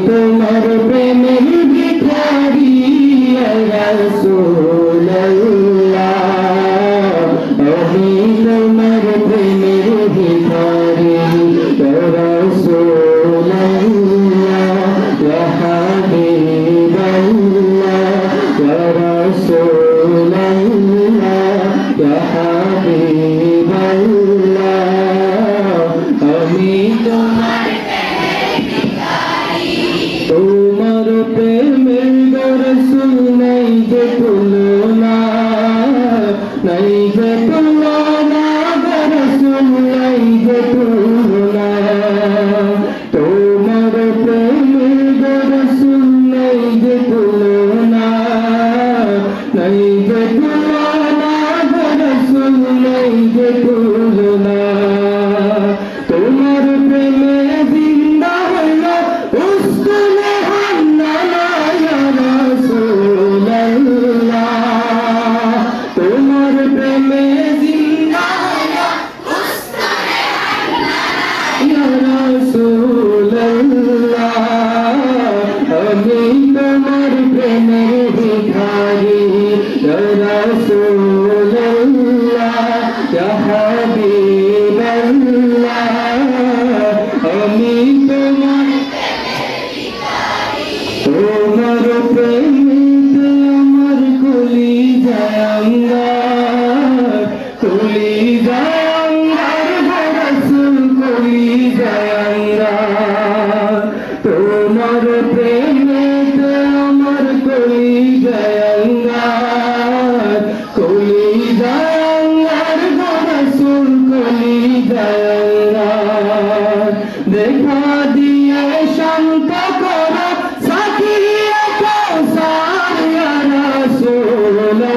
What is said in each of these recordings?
তোমার প্রেমের ভিখারি ইয়া রাসূলুল্লাহ, আমি তোমার প্রেমের ভিখারি ইয়া রাসূলুল্লাহ, ইয়া হাবিবাল্লাহ, ইয়া রাসূলুল্লাহ, ইয়া হাবিবাল্লাহ, আমি তোমার তোমার প্রেমের রাসূল নাই যে তুলনা, নাই যে তুলনা রাসূল নাই যে তুলনা, তোমার প্রেমের রাসূল নাই যে তুলনা, নাই যে তুলনা রাসূল নাই যে তুলনা, তোমার প্রেমে জিন্দা হইল উস্তুনে হান্নানা ইয়া রাসূলুল্লাহ, তোমার প্রেমে জিন্দা হইল উস্তুনে হান্নানা ইয়া রাসূলুল্লাহ, আমি তোমার প্রেমের ভিখারি ইয়া রাসূলুল্লাহ, ইয়া হাবিবাল্লাহ, আমি তোমার তোমার প্রেমেতে আমার কলিজায় আঙ্গার, কলিজায় আঙ্গার গো রাসূল কলিজায় আঙ্গার, তোমার প্রেমেতে আমার কলিজায় আঙ্গার, কলিজায় আঙ্গার গো রাসূল কলিজায় আঙ্গার, দেখা দিয়ে শান্ত করো সাকিয়ে কাউসার ইয়া রাসূলুল্লাহ,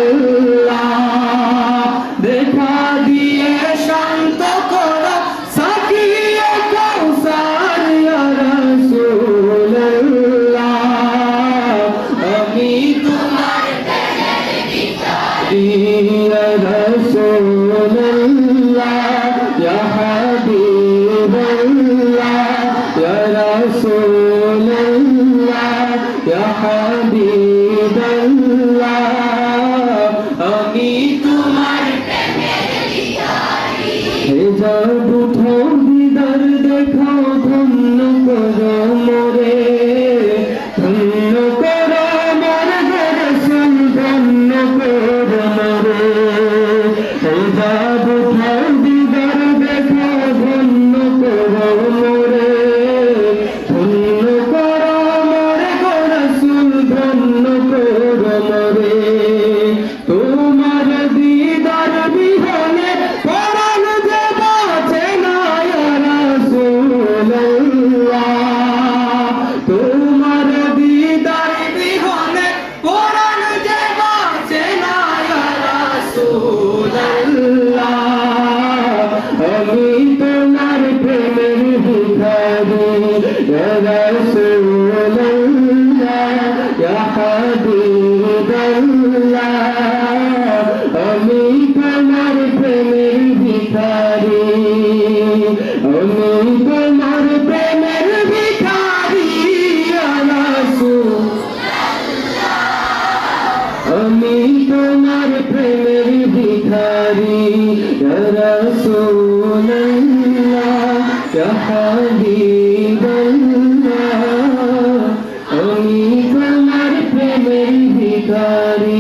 দেখা দিয়ে শান্ত করো সাকিয়ে কাউসার ইয়া রাসূলুল্লাহ, আমি তোমার প্রেমের ভিখারি ইয়া রাসূলুল্লাহ, ইয়া হাবিবাল্লাহ, ইয়া রাসূলুল্লাহ, ইয়া হাবিবাল্লাহ, আমি তোমার প্রেমের ভিখারি, হে জাদু ঠোঁট দিদার দেখাও ধন্য করো মোরে, ধন্য করো মোর গো রাসূল ধন্য করো মোরে, হে জাদু ঠোঁট দিদার দেখাও ধন্য করো মোরে, ধন্য করো মোর গো রাসূল ধন্য করো মোরে, তোমার দিদার বিহনে পরাণ যে বাঁচে না ইয়া রাসূলুল্লাহ, তোমার দিদার বিহনে পরাণ যে বাঁচে না ইয়া রাসূলুল্লাহ, আমি তোমার প্রেমের ভিখারি ইয়া রাসূলুল্লাহ, ইয়া হাবিবাল্লাহ, আমি তোমার প্রেমের ভিখারি, আমি তোমার প্রেমের ভিখারি ইয়া রাসূলুল্লাহ, আমি তোমার প্রেমের ভিখারি ইয়া রাসূলুল্লাহ, ইয়া হাবিবাল্লাহ, আমি তোমার প্রেমের ভিখারি।